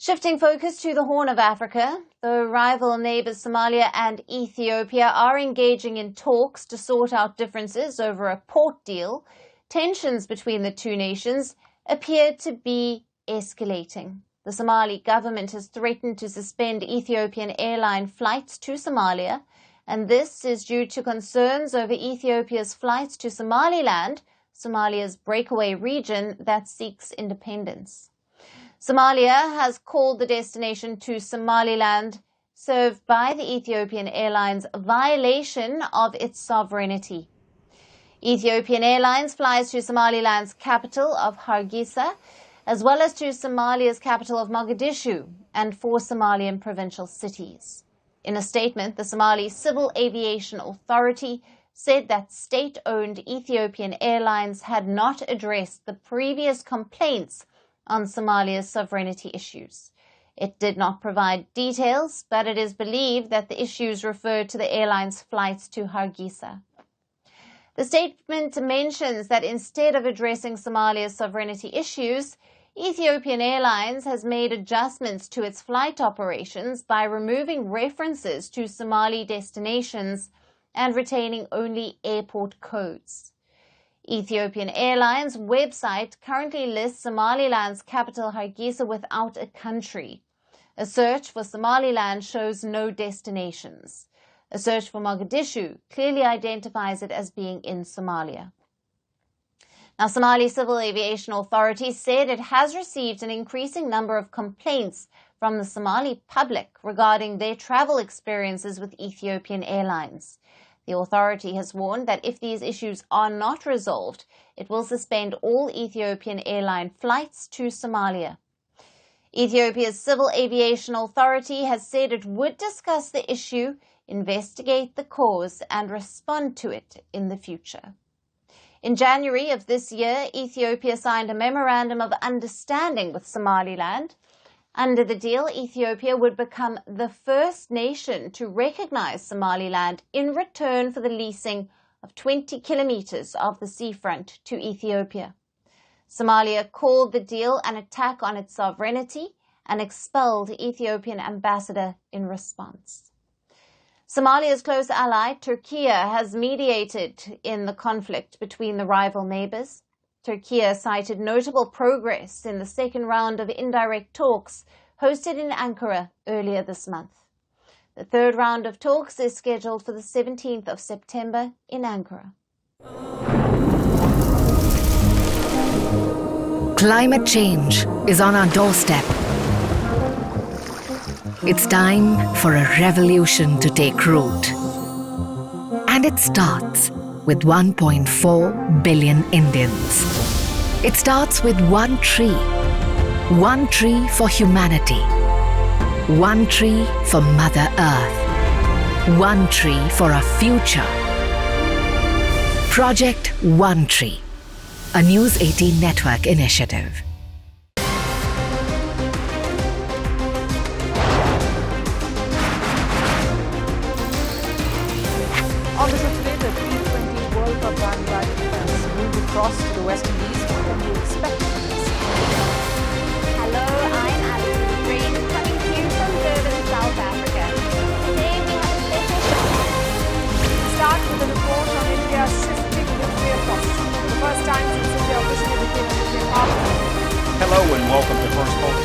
Shifting focus to the Horn of Africa, the rival neighbours Somalia and Ethiopia are engaging in talks to sort out differences over a port deal. Tensions between the two nations appear to be escalating. The Somali government has threatened to suspend Ethiopian Airline flights to Somalia, and this is due to concerns over Ethiopia's flights to Somaliland, Somalia's breakaway region that seeks independence. Somalia has called the destination to Somaliland served by the Ethiopian Airlines a violation of its sovereignty. Ethiopian Airlines flies to Somaliland's capital of Hargeisa, as well as to Somalia's capital of Mogadishu and 4 Somalian provincial cities. In a statement, the Somali Civil Aviation Authority said that state-owned Ethiopian Airlines had not addressed the previous complaints on Somalia's sovereignty issues. It did not provide details, but it is believed that the issues referred to the airline's flights to Hargeisa. The statement mentions that instead of addressing Somalia's sovereignty issues, Ethiopian Airlines has made adjustments to its flight operations by removing references to Somali destinations and retaining only airport codes. Ethiopian Airlines' website currently lists Somaliland's capital Hargeisa without a country. A search for Somaliland shows no destinations. A search for Mogadishu clearly identifies it as being in Somalia. Now, Somali Civil Aviation Authority said it has received an increasing number of complaints from the Somali public regarding their travel experiences with Ethiopian Airlines. The authority has warned that if these issues are not resolved, it will suspend all Ethiopian airline flights to Somalia. Ethiopia's Civil Aviation Authority has said it would discuss the issue, investigate the cause, and respond to it in the future. In January of this year, Ethiopia signed a Memorandum of Understanding with Somaliland. Under the deal, Ethiopia would become the first nation to recognize Somaliland in return for the leasing of 20 kilometers of the seafront to Ethiopia. Somalia called the deal an attack on its sovereignty and expelled the Ethiopian ambassador in response. Somalia's close ally, Turkey, has mediated in the conflict between the rival neighbours. Turkey cited notable progress in the second round of indirect talks hosted in Ankara earlier this month. The third round of talks is scheduled for the 17th of September in Ankara. Climate change is on our doorstep. It's time for a revolution to take root. And it starts with 1.4 billion Indians. It starts with one tree for humanity, one tree for Mother Earth, one tree for a future. Project One Tree, a News 18 network initiative. Across to the West Indies, what do you expect from this? Hello, I'm Alison Green, coming to you from Durban, South Africa. Today we have a special show. We'll start with a report on India's shifting nuclear posture. For the first time since India officially became a nuclear power. Hello and welcome to Firstpost